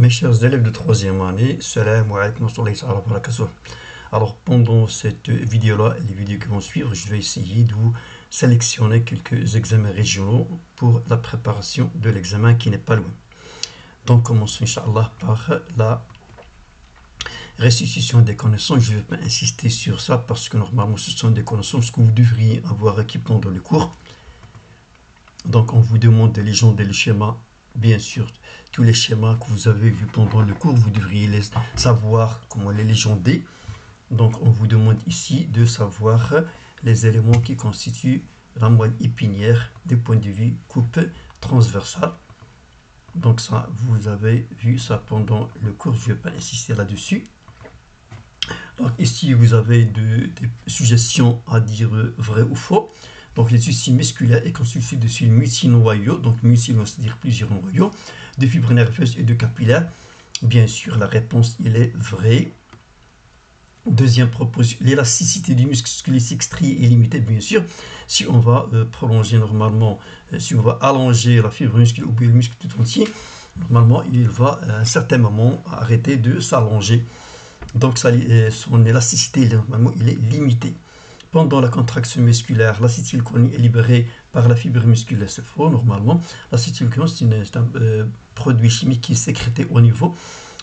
Mes chers élèves de troisième année, salam alaykoum wa rahmatullahi wa barakatuh. Alors pendant cette vidéo-là et les vidéos qui vont suivre, je vais essayer de vous sélectionner quelques examens régionaux pour la préparation de l'examen qui n'est pas loin. Donc commençons Inch'Allah par la restitution des connaissances. Je ne vais pas insister sur ça parce que normalement ce sont des connaissances que vous devriez avoir acquis pendant le cours. Donc on vous demande de légender le schéma. Bien sûr, tous les schémas que vous avez vus pendant le cours, vous devriez les savoir comment les légender. Donc, on vous demande ici de savoir les éléments qui constituent la moelle épinière du point de vue coupe transversale. Donc, ça, vous avez vu ça pendant le cours, je ne vais pas insister là-dessus. Donc, ici, vous avez des suggestions à dire vrai ou faux. Donc, les tissus musculaires est constitué de cellules multinoyaux, donc multinoyaux, c'est-à-dire plusieurs noyaux, de fibres nerveuses et de capillaires. Bien sûr, la réponse, il est vrai. Deuxième proposition, l'élasticité du muscle squelettique strié est limitée, bien sûr. Si on va prolonger normalement, si on va allonger la fibre musculaire ou bien le muscle tout entier, normalement, il va à un certain moment arrêter de s'allonger. Donc, son élasticité, normalement, il est limité. Pendant la contraction musculaire, l'acétylcholine est libérée par la fibre musculaire. C'est faux, normalement. L'acétylcholine, c'est un produit chimique qui est sécrété au niveau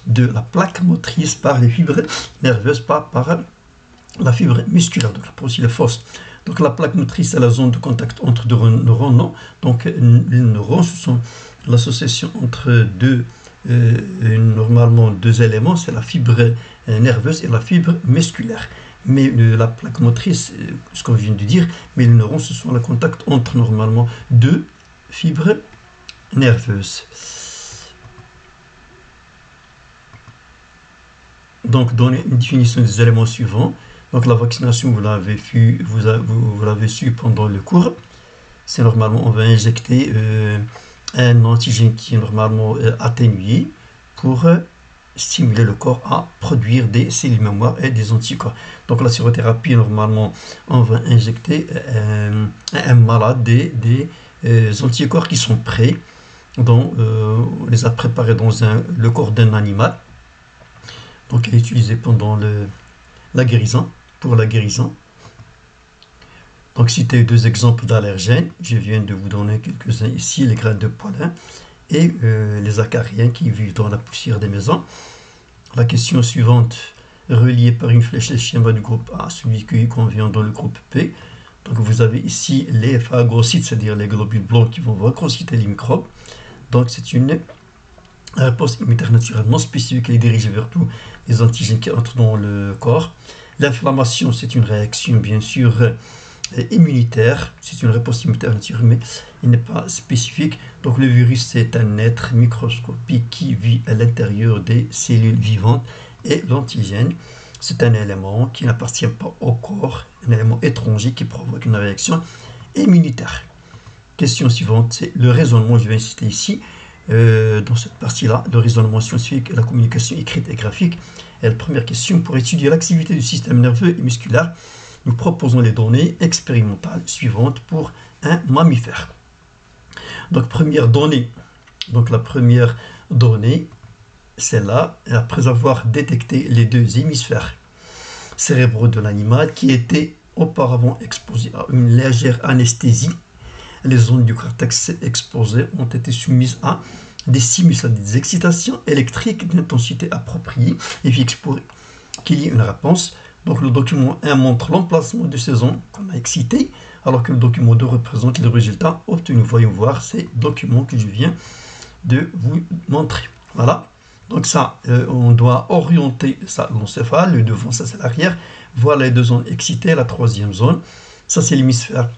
de la plaque motrice par les fibres nerveuses, pas par la fibre musculaire. Donc, la réponse est fausse. Donc, la plaque motrice, c'est la zone de contact entre deux neurones. Non. Donc, les neurones, ce sont l'association entre normalement deux éléments, c'est la fibre nerveuse et la fibre musculaire. Mais la plaque motrice, ce qu'on vient de dire, mais les neurones, ce sont le contact entre normalement deux fibres nerveuses. Donc, donner une définition des éléments suivants. Donc, la vaccination, vous l'avez su pendant le cours. C'est normalement, on va injecter un antigène qui est normalement atténué pour stimuler le corps à produire des cellules mémoire et des anticorps. Donc la sérothérapie, normalement, on va injecter un malade des anticorps qui sont prêts. Donc, on les a préparés dans le corps d'un animal. Donc, elle est utilisée pendant la guérison, pour la guérison. Donc, citer deux exemples d'allergènes. Je viens de vous donner quelques-uns ici, les graines de pollen et les acariens qui vivent dans la poussière des maisons. La question suivante, reliée par une flèche le schéma du groupe A, celui qui convient dans le groupe P. Donc vous avez ici les phagocytes, c'est-à-dire les globules blancs qui vont phagocyter les microbes. Donc c'est une réponse immunitaire naturellement spécifique, qui est dirigée vers tous les antigènes qui entrent dans le corps. L'inflammation, c'est une réaction bien sûr immunitaire, c'est une réponse immunitaire naturelle, mais il n'est pas spécifique. Donc le virus, c'est un être microscopique qui vit à l'intérieur des cellules vivantes, et l'antigène, c'est un élément qui n'appartient pas au corps, un élément étranger qui provoque une réaction immunitaire. Question suivante, c'est le raisonnement. Je vais insister ici dans cette partie-là, le raisonnement scientifique et la communication écrite et graphique. Et la première question, pour étudier l'activité du système nerveux et musculaire, nous proposons les données expérimentales suivantes pour un mammifère. Donc, première donnée. Donc, la première donnée, c'est là, après avoir détecté les deux hémisphères cérébraux de l'animal qui étaient auparavant exposés à une légère anesthésie, les zones du cortex exposées ont été soumises à des stimuli, à des excitations électriques d'intensité appropriée et fixe pour qu'il y ait une réponse. Donc le document 1 montre l'emplacement de ces zones qu'on a excitées, alors que le document 2 représente les résultats obtenus. Voyons voir ces documents que je viens de vous montrer. Voilà. Donc ça, on doit orienter ça l'encéphale, le devant, ça c'est l'arrière. Voilà les deux zones excitées, la troisième zone. Ça c'est l'hémisphère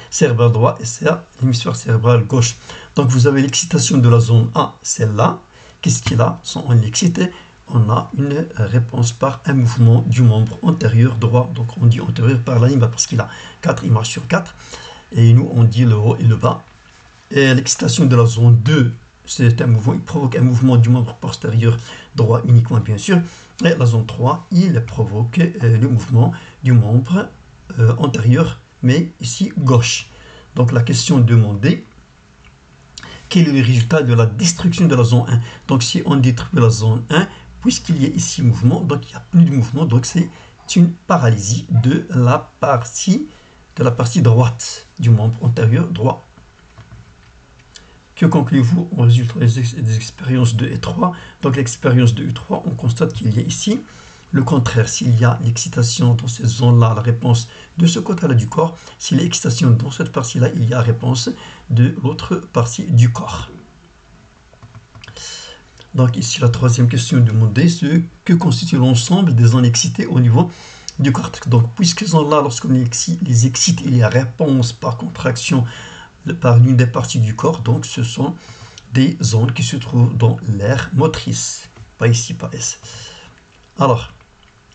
cérébral droit et c'est l'hémisphère cérébral gauche. Donc vous avez l'excitation de la zone A, celle-là. Qu'est-ce qu'il a? Sans on l'exciter, on a une réponse par un mouvement du membre antérieur droit. Donc on dit antérieur par l'animal parce qu'il a 4, il marche sur 4. Et nous on dit le haut et le bas. Et l'excitation de la zone 2, c'est un mouvement, il provoque un mouvement du membre postérieur droit uniquement bien sûr. Et la zone 3, il provoque le mouvement du membre antérieur, mais ici gauche. Donc la question demandée quel est le résultat de la destruction de la zone 1. Donc si on détruit la zone 1, puisqu'il y a ici mouvement, donc il n'y a plus de mouvement, donc c'est une paralysie de la partie droite du membre antérieur droit. Que concluez-vous au résultat des expériences 2 et 3? Donc l'expérience 2 et 3, on constate qu'il y a ici le contraire. S'il y a l'excitation dans cette zone-là, la réponse de ce côté-là du corps. S'il y a l'excitation dans cette partie-là, il y a réponse de l'autre partie du corps. Donc ici, la troisième question demandée, c'est que constitue l'ensemble des zones excitées au niveau du cortex. Donc puisque ces zones-là, lorsqu'on les excite, il y a réponse par contraction par l'une des parties du corps. Donc ce sont des zones qui se trouvent dans l'aire motrice. Pas ici, pas S. Alors,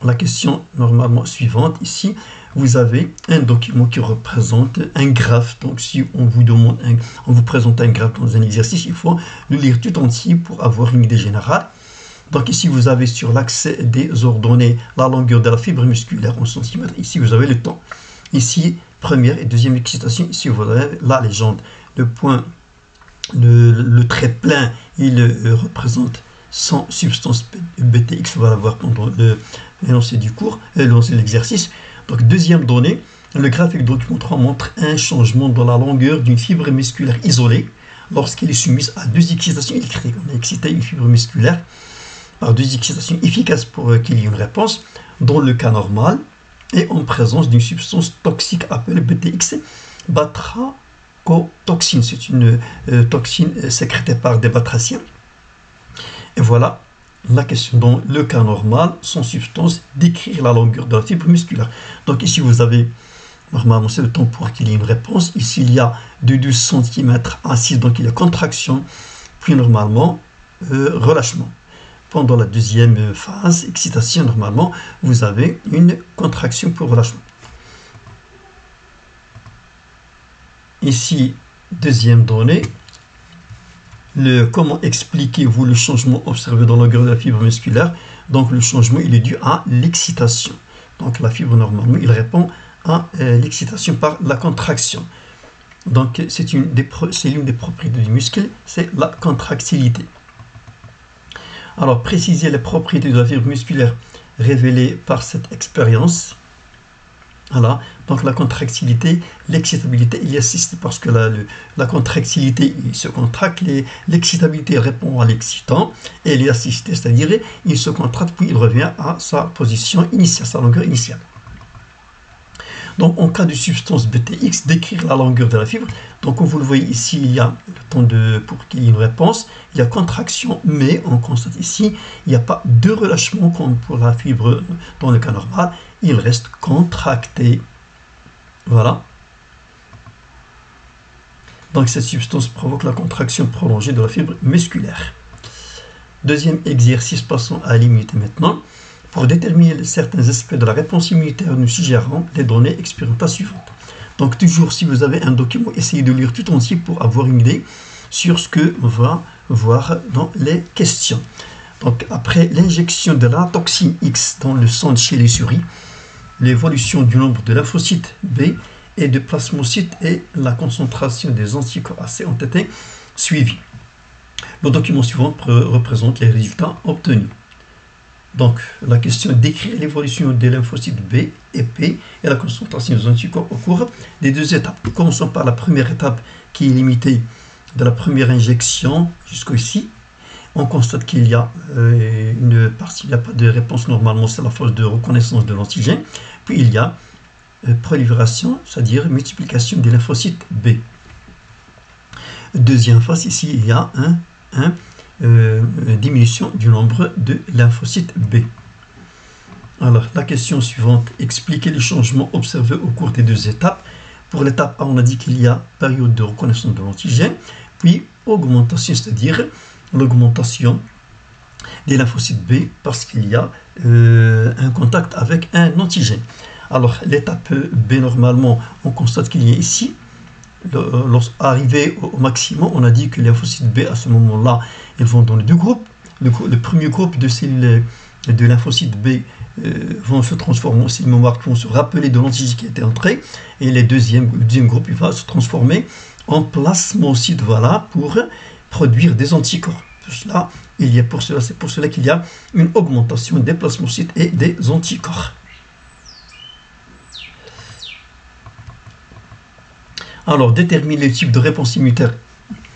la question normalement suivante, ici, vous avez un document qui représente un graphe. Donc, si on vous présente un graphe dans un exercice, il faut le lire tout entier pour avoir une idée générale. Donc, ici, vous avez sur l'axe des ordonnées la longueur de la fibre musculaire en centimètres. Ici, vous avez le temps. Ici, première et deuxième excitation. Ici, vous avez la légende. Le point, le trait plein, il représente sans substance BTX, on va la voir pendant l'énoncé du cours, l'énoncé de l'exercice. Donc deuxième donnée, le graphique document 3 montre un changement dans la longueur d'une fibre musculaire isolée lorsqu'elle est soumise à deux excitations électriques. On a excité une fibre musculaire par deux excitations efficaces pour qu'il y ait une réponse dans le cas normal et en présence d'une substance toxique appelée BTX, batrachotoxine. C'est une toxine sécrétée par des batraciens. Et voilà la question dans le cas normal, sans substance, d'écrire la longueur de la fibre musculaire. Donc ici, vous avez, normalement, c'est le temps pour qu'il y ait une réponse. Ici, il y a de 12 cm à 6, donc il y a contraction, puis normalement, relâchement. Pendant la deuxième phase, excitation, normalement, vous avez une contraction pour relâchement. Ici, deuxième donnée. Comment expliquez-vous le changement observé dans la longueur de la fibre musculaire? Donc le changement, il est dû à l'excitation. Donc la fibre, normalement, il répond à l'excitation par la contraction. Donc c'est l'une des propriétés du muscle, c'est la contractilité. Alors précisez les propriétés de la fibre musculaire révélées par cette expérience. Voilà, donc la contractilité, l'excitabilité, il y assiste parce que la contractilité, il se contracte, l'excitabilité répond à l'excitant, et il est assisté, c'est-à-dire il se contracte puis il revient à sa position initiale, sa longueur initiale. Donc en cas de substance BTX, décrire la longueur de la fibre. Donc comme vous le voyez ici, il y a le temps pour qu'il y ait une réponse, il y a contraction, mais on constate ici, il n'y a pas de relâchement comme pour la fibre dans le cas normal. Il reste contracté. Voilà. Donc cette substance provoque la contraction prolongée de la fibre musculaire. Deuxième exercice, passons à l'immunité maintenant. Pour déterminer certains aspects de la réponse immunitaire, nous suggérons les données expérimentales suivantes. Donc toujours, si vous avez un document, essayez de lire tout entier pour avoir une idée sur ce que on va voir dans les questions. Donc après l'injection de la toxine X dans le sang chez les souris, l'évolution du nombre de lymphocytes B et de plasmocytes et la concentration des anticorps AC ont été suivis. Le document suivant représente les résultats obtenus. Donc la question décrit l'évolution des lymphocytes B et P et la concentration des anticorps au cours des deux étapes. Commençons par la première étape qui est limitée de la première injection jusqu'ici. On constate qu'il y a une partie, il n'y a pas de réponse normalement, c'est la phase de reconnaissance de l'antigène. Puis il y a prolifération, c'est-à-dire multiplication des lymphocytes B. Deuxième phase, ici, il y a une diminution du nombre de lymphocytes B. Alors, la question suivante, expliquez les changements observés au cours des deux étapes. Pour l'étape A, on a dit qu'il y a période de reconnaissance de l'antigène, puis augmentation, c'est-à-dire l'augmentation des lymphocytes B parce qu'il y a un contact avec un antigène. Alors l'étape B, normalement, on constate qu'il y a ici, lorsqu'arrivé au maximum, on a dit que les lymphocytes B à ce moment-là, ils vont dans les deux groupes. Le premier groupe de cellules de lymphocytes B vont se transformer en cellules mémoire qui vont se rappeler de l'antigène qui était entré, et le deuxième groupe il va se transformer en plasmocyte, voilà, pour produire des anticorps. C'est pour cela qu'il y a une augmentation des plasmocytes et des anticorps. Alors, déterminer le type de réponse immunitaire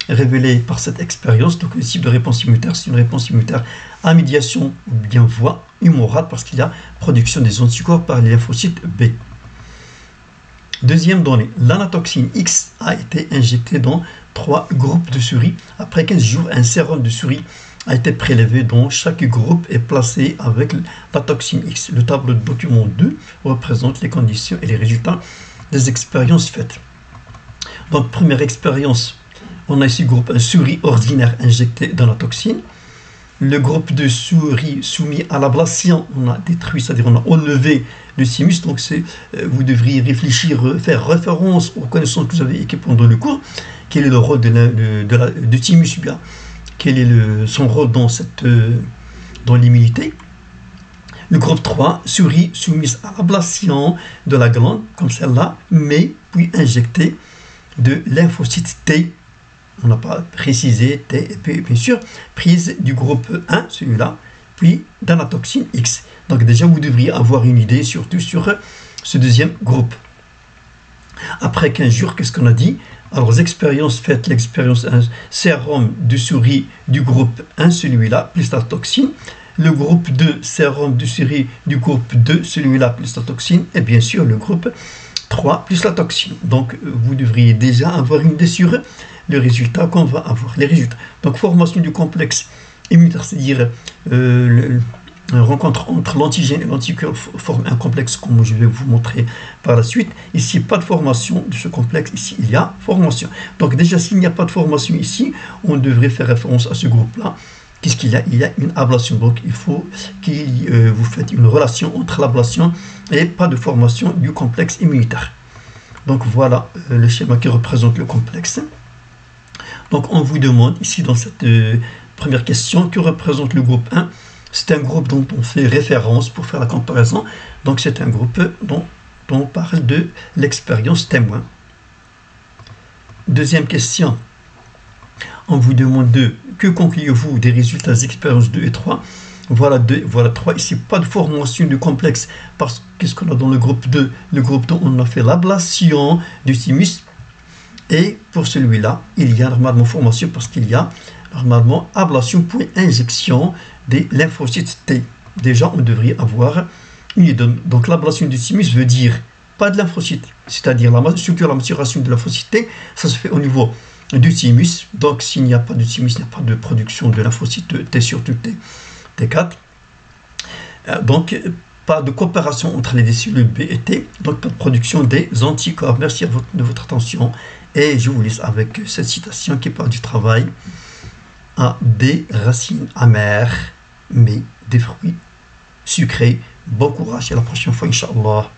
révélé par cette expérience. Donc, le type de réponse immunitaire, c'est une réponse immunitaire à médiation ou bien voie humorale parce qu'il y a production des anticorps par les lymphocytes B. Deuxième donnée, l'anatoxine X a été injectée dans 3 groupes de souris. Après 15 jours, un sérum de souris a été prélevé dont chaque groupe est placé avec la toxine X. Le tableau de document 2 représente les conditions et les résultats des expériences faites. Donc, première expérience, on a ici le groupe souris ordinaire injecté dans la toxine. Le groupe de souris soumis à l'ablation, on a détruit, c'est-à-dire on a enlevé le thymus. Donc, vous devriez réfléchir, faire référence aux connaissances que vous avez acquises pendant le cours. Quel est le rôle du thymus, bien quel est son rôle dans l'immunité. Le groupe 3, souris soumise à l'ablation de la glande, comme celle-là, mais puis injectée de lymphocytes T. On n'a pas précisé T, et puis bien sûr, prise du groupe 1, celui-là, puis dans la toxine X. Donc déjà, vous devriez avoir une idée surtout sur ce deuxième groupe. Après 15 jours, qu'est-ce qu'on a dit? Alors, expérience faite, l'expérience 1, sérum de souris du groupe 1, celui-là, plus la toxine. Le groupe 2, sérum de souris du groupe 2, celui-là, plus la toxine. Et bien sûr, le groupe 3, plus la toxine. Donc, vous devriez déjà avoir une idée sur le résultat qu'on va avoir. Les résultats. Donc, formation du complexe immunitaire, c'est-à-dire rencontre entre l'antigène et l'anticorps forme un complexe comme je vais vous montrer par la suite. Ici, pas de formation de ce complexe. Ici, il y a formation. Donc déjà, s'il n'y a pas de formation ici, on devrait faire référence à ce groupe-là. Qu'est-ce qu'il y a? Il y a une ablation. Donc, il faut que vous faites une relation entre l'ablation et pas de formation du complexe immunitaire. Donc, voilà le schéma qui représente le complexe. Donc, on vous demande ici dans cette première question que représente le groupe 1. C'est un groupe dont on fait référence pour faire la comparaison. Donc, c'est un groupe dont on parle de l'expérience témoin. Deuxième question. On vous demande que concluez-vous des résultats des expériences 2 et 3? Voilà 2, voilà 3. Ici, pas de formation du complexe. Parce que qu'est-ce qu'on a dans le groupe 2? Le groupe 2, on a fait l'ablation du thymus. Et pour celui-là, il y a normalement formation parce qu'il y a normalement ablation puis injection des lymphocytes T. Déjà, on devrait avoir une idée. Donc, l'ablation du thymus veut dire pas de lymphocytes, c'est-à-dire la maturation de lymphocytes T, ça se fait au niveau du thymus. Donc, s'il n'y a pas de thymus, il n'y a pas de production de lymphocytes T, surtout T4. Donc, pas de coopération entre les cellules B et T, donc pas de production des anticorps. Merci de votre attention et je vous laisse avec cette citation qui parle du travail à des racines amères, mais des fruits sucrés. Bon courage et à la prochaine fois, Inch'Allah.